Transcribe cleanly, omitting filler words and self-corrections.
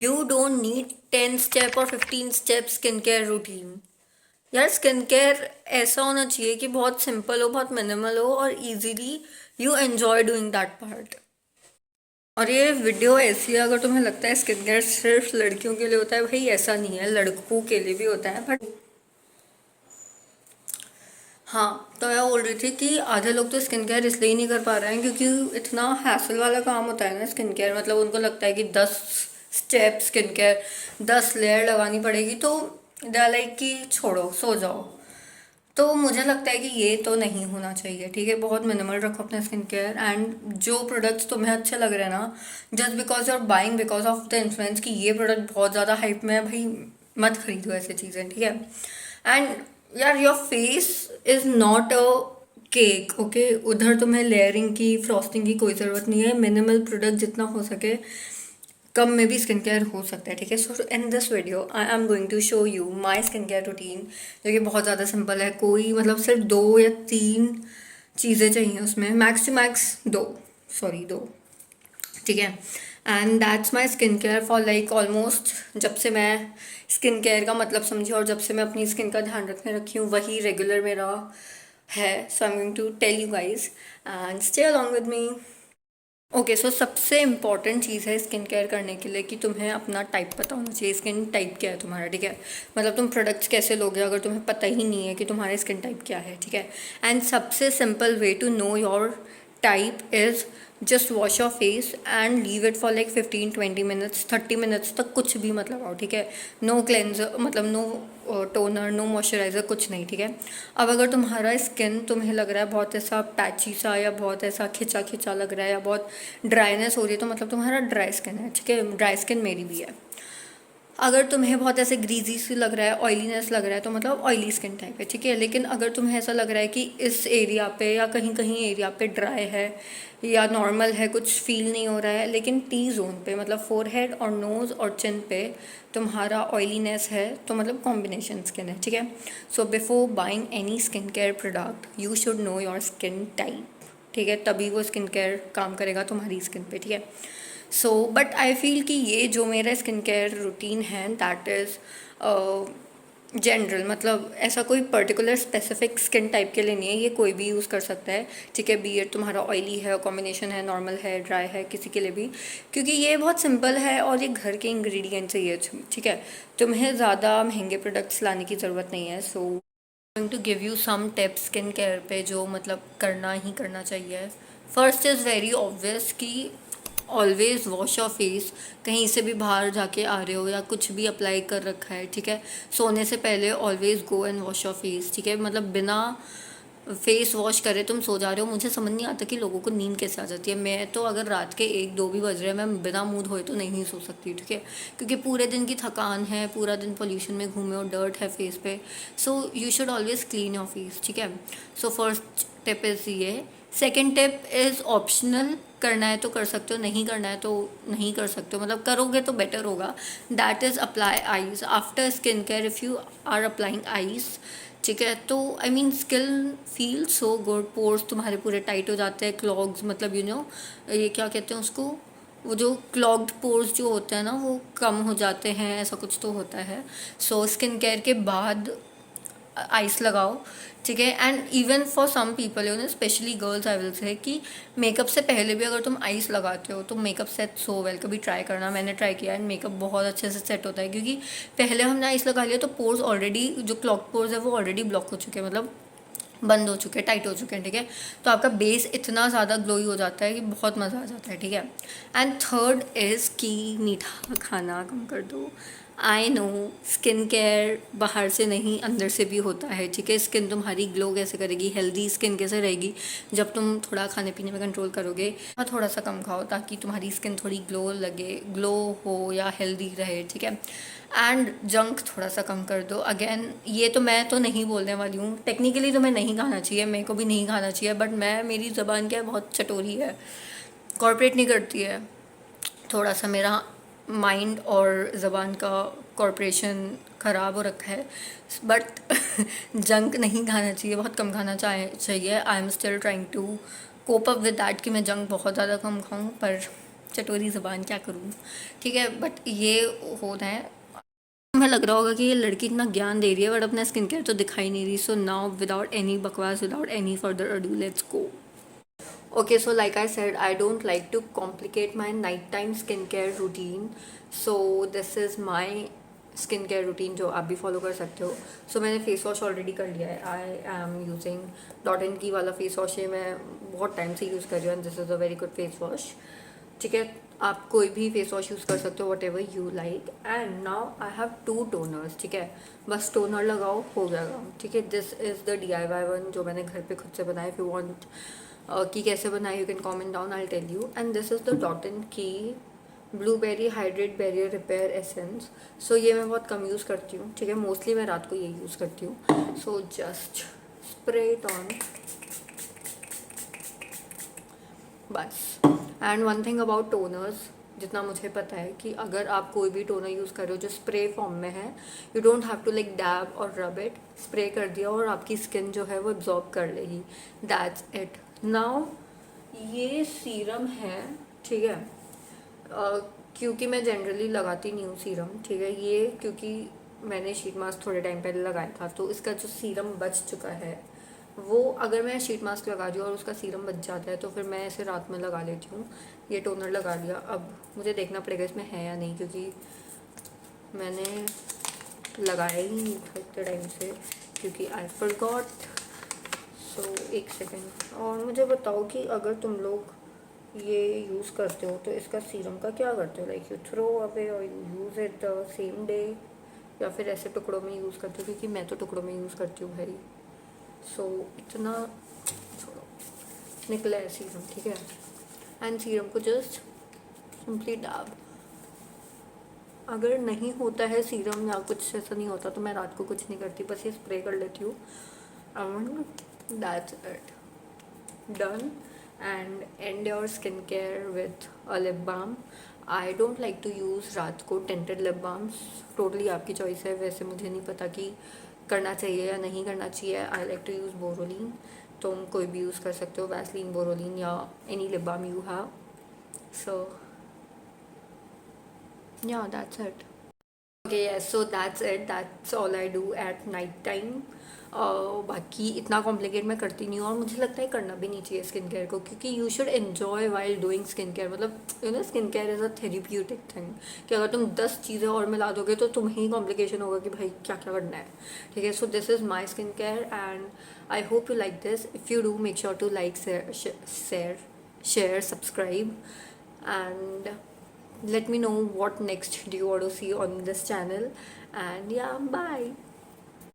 You don't need 10 step और 15 step skin care routine. यार skin care ऐसा होना चाहिए कि बहुत सिंपल हो, बहुत मिनिमल हो और easily you enjoy doing that part. और ये वीडियो ऐसी है, अगर तुम्हें लगता है स्किन केयर सिर्फ लड़कियों के लिए होता है, भाई ऐसा नहीं है, लड़कों के लिए भी होता है। बट हाँ, तो मैं बोल रही थी कि आधे लोग तो स्किन केयर इसलिए ही नहीं कर पा रहे हैं क्योंकि इतना हैसल वाला काम होता है ना स्किन केयर। मतलब उनको लगता है कि 10 स्टेप स्किन केयर, 10 लेयर लगानी पड़ेगी, तो दे लाइक कि छोड़ो सो जाओ। तो मुझे लगता है कि ये तो नहीं होना चाहिए, ठीक है। बहुत मिनिमल रखो अपना स्किन केयर, एंड जो प्रोडक्ट्स तुम्हें अच्छे लग रहे हैं ना, just because you are buying because of the influence कि ये प्रोडक्ट बहुत ज़्यादा हाइप में है, भाई मत खरीदो ऐसी चीज़ें, ठीक है। एंड यार your face is not a cake, okay. उधर तुम्हें लेयरिंग की, फ्रॉस्टिंग की कोई ज़रूरत नहीं है। मिनिमल प्रोडक्ट जितना हो सके कम में भी स्किन केयर हो सकता है, ठीक है। So in this video I am going to show you my skin care routine, जो कि बहुत ज़्यादा सिंपल है। कोई मतलब सिर्फ 2 या 3 चीज़ें चाहिए उसमें, मैक्स टू मैक्स दो, ठीक है। And that's my skin care for like almost, जब से मैं स्किन केयर का मतलब समझी और जब से मैं अपनी स्किन का ध्यान रखने रखी हूँ, वही रेगुलर मेरा है। So I am going to tell you guys and stay along with me. Okay, so सबसे इम्पॉर्टेंट चीज़ है स्किन केयर करने के लिए कि तुम्हें अपना टाइप पता होना चाहिए। स्किन टाइप क्या है तुम्हारा, ठीक है। मतलब तुम प्रोडक्ट्स कैसे लोगे अगर तुम्हें पता ही नहीं है कि तुम्हारा स्किन टाइप क्या है, ठीक है। एंड सबसे simple way to know your type is just wash your face and leave it for like 15-20 minutes, 30 minutes तक कुछ भी मत लगाओ, ठीक है। नो क्लेंजर, मतलब नो टोनर, नो मॉइस्चराइज़र, कुछ नहीं, ठीक है। अब अगर तुम्हारा स्किन तुम्हें लग रहा है बहुत ऐसा पैची सा, या बहुत ऐसा खिंचा खिंचा लग रहा है, या बहुत ड्राइनेस हो रही है, तो मतलब तुम्हारा ड्राई स्किन है, ठीक है। ड्राई स्किन मेरी भी है। अगर तुम्हें बहुत ऐसे ग्रीजी सी लग रहा है, ऑयलीनेस लग रहा है, तो मतलब ऑयली स्किन टाइप है, ठीक है। लेकिन अगर तुम्हें ऐसा लग रहा है कि इस एरिया पे या कहीं कहीं एरिया पे ड्राई है या नॉर्मल है, कुछ फील नहीं हो रहा है, लेकिन टी जोन पे मतलब फोरहेड और नोज़ और चिन पे तुम्हारा ऑयलीनेस है, तो मतलब कॉम्बिनेशन स्किन है, ठीक है। So before buying any skin care product you should know your skin type, ठीक है। तभी वो स्किन केयर काम करेगा तुम्हारी स्किन पे, ठीक है। सो बट आई फील कि ये जो मेरा स्किन केयर रूटीन है दैट इज़ जनरल, मतलब ऐसा कोई पर्टिकुलर स्पेसिफिक स्किन टाइप के लिए नहीं है, ये कोई भी यूज़ कर सकता है, ठीक है। बी एड तुम्हारा ऑयली है, कॉम्बिनेशन है, नॉर्मल है, ड्राई है, किसी के लिए भी, क्योंकि ये बहुत सिंपल है और ये घर के इंग्रेडिएंट्स है ये, ठीक है। तुम्हें ज़्यादा महंगे प्रोडक्ट्स लाने की ज़रूरत नहीं है। So going to give you some tips skin care पे जो मतलब करना ही करना चाहिए। फर्स्ट इज़ वेरी ऑब्वियस कि ऑलवेज वॉश योर फेस। कहीं से भी बाहर जाके आ रहे हो या कुछ भी अप्लाई कर रखा है, ठीक है, सोने से पहले always go and wash your face, ठीक है। मतलब बिना फेस वॉश करे तुम सो जा रहे हो, मुझे समझ नहीं आता कि लोगों को नींद कैसे आ जाती है। मैं तो अगर रात के 1-2 भी बज रहे हैं, मैं बिना मुंह धोए तो नहीं सो सकती, ठीक है। क्योंकि पूरे दिन की थकान है, पूरा दिन पोल्यूशन में घूमे और डर्ट है फेस पे। So you should always clean your face, ठीक है। सो फर्स्ट टिप इज़ ये। सेकेंड टिप इज़ ऑप्शनल, करना है तो कर सकते हो, नहीं करना है तो नहीं कर सकते हो, मतलब करोगे तो बेटर होगा। That is apply ice after skin care. If you are applying ice, ठीक है, तो I mean skin feel so good, pores तुम्हारे पूरे टाइट हो जाते हैं, क्लॉग्स, मतलब यू नो ये क्या कहते हैं उसको, वो जो क्लॉग्ड पोर्स जो होते हैं ना वो कम हो जाते हैं, ऐसा कुछ तो होता है। सो स्किन केयर के बाद आइस लगाओ, ठीक है। And even for some people, you know specially girls, I will say कि मेकअप से पहले भी अगर तुम आइस लगाते हो तो मेकअप सेट सो वेल। कभी ट्राई करना, मैंने ट्राई किया एंड मेकअप बहुत अच्छे से सेट होता है, क्योंकि पहले हमने आइस लगा लिया तो पोर्स ऑलरेडी, जो क्लॉग पोर्स है वो ऑलरेडी ब्लॉक हो चुके हैं, मतलब बंद हो चुके हैं, टाइट हो चुके हैं, ठीक है। तो आपका बेस इतना ज़्यादा ग्लोई हो जाता है कि बहुत मज़ा आ जाता है, ठीक है। एंड थर्ड इज़ कि मीठा खाना कम कर दो। आई नो स्किन केयर बाहर से नहीं अंदर से भी होता है, ठीक है। स्किन तुम्हारी ग्लो कैसे करेगी, हेल्दी स्किन कैसे रहेगी, जब तुम थोड़ा खाने पीने में कंट्रोल करोगे और थोड़ा सा कम खाओ, ताकि तुम्हारी स्किन थोड़ी ग्लो लगे, ग्लो हो या हेल्दी रहे, ठीक है। एंड जंक थोड़ा सा कम कर दो। अगेन ये तो मैं तो नहीं बोलने वाली हूँ, टेक्निकली तो मैं नहीं खाना चाहिए, मेरे को भी नहीं खाना चाहिए, बट मैं, मेरी ज़बान क्या है, बहुत चटोरी है, कॉर्पोरेट नहीं करती है। थोड़ा सा मेरा माइंड और ज़बान का कॉर्पोरेशन ख़राब हो रखा है, बट जंक नहीं खाना चाहिए, बहुत कम खाना चाहिए। I am still trying to cope up with that कि मैं जंक बहुत ज़्यादा कम खाऊं, पर चटोरी ज़बान क्या करूँ, ठीक है। बट ये होता है, तुम्हें लग रहा होगा कि ये लड़की इतना ज्ञान दे रही है बट अपना स्किन केयर तो दिखाई नहीं रही। सो नाउ विदाउट एनी बकवास, without any further ado, let's go. Okay, so like I said, I don't like to complicate my nighttime skincare routine. So this is my skincare routine जो आप भी follow कर सकते हो। So मैंने face wash already कर लिया है। I am using dot and की वाला फेस वॉश, ये मैं बहुत टाइम से यूज़ कर रही हूँ and this is a very good face wash, ठीक है। आप कोई भी फेस वॉश यूज़ कर सकते हो, what ever you like. And now I have 2 toners, ठीक है। बस टोनर लगाओ हो जाएगा, ठीक है। This is the DIY one जो मैंने घर पे खुद से बनाया। इफ़ यू वांट कि कैसे बनाए, you can comment down, I tell you. And this is the dot and key blueberry hydrate barrier repair essence. So ये मैं बहुत कम यूज़ करती हूँ, ठीक है। मोस्टली मैं रात को ये यूज़ करती हूँ। So just spray it on, बस। And one thing about toners, जितना मुझे पता है कि अगर आप कोई भी टोनर यूज़ कर रहे हो जो स्प्रे फॉर्म में है, you don't have to like dab और रब इट। स्प्रे कर दिया और आपकी स्किन जो है वो एब्जॉर्ब कर लेगी, दैट्स इट। नाउ ये सीरम है, ठीक है। क्योंकि मैं जनरली लगाती नहीं हूँ सीरम, ठीक है। ये क्योंकि मैंने शीट मास्क थोड़े टाइम पहले लगाया था, तो इसका जो सीरम बच चुका है वो, अगर मैं शीट मास्क लगा दूँ और उसका सीरम बच जाता है तो फिर मैं इसे रात में लगा लेती हूँ। ये टोनर लगा लिया, अब मुझे देखना पड़ेगा इसमें है या नहीं, क्योंकि मैंने लगाया ही नहीं था इतने टाइम से, क्योंकि आई फॉरगॉट। सो एक सेकेंड। और मुझे बताओ कि अगर तुम लोग ये यूज़ करते हो तो इसका सीरम का क्या करते हो, लाइक यू थ्रो अवे और you use it the same day, या फिर ऐसे टुकड़ों में यूज़ करते हो, क्योंकि मैं तो टुकड़ों में यूज़ करती हूँ भाई। सो इतना छोड़ो, निकला है सीरम, ठीक है। एंड सीरम को जस्ट सिंपली डैब। अगर नहीं होता है सीरम या कुछ ऐसा नहीं होता तो मैं रात को कुछ नहीं करती, बस ये स्प्रे कर लेती हूँ and that's it, done. And and your skin care with a lip balm. I don't like to use रात को टेंटेड लिप बाम्स, टोटली आपकी चॉइस है। वैसे मुझे नहीं पता कि करना चाहिए या नहीं करना चाहिए। I like to use Boroline, तुम कोई भी यूज़ कर सकते हो, वैसलीन, बोरोलिन या any lip balm you have. So या that's it. Okay, yes, so that's it. That's all I do at night time. बाकी इतना कॉम्प्लिकेट मैं करती नहीं हूँ, और मुझे लगता है करना भी नहीं चाहिए स्किन केयर को, क्योंकि you should enjoy while doing skin care. मतलब you know skin care is a therapeutic thing, कि अगर तुम 10 चीज़ें और मिला दोगे तो तुम्हें ही कॉम्प्लिकेशन होगा कि भाई क्या क्या करना है, ठीक है। So this is my skin care and I hope you like this. If you do, make sure to like, share, subscribe, and let me know what next do you want to see on this channel. And yeah, bye.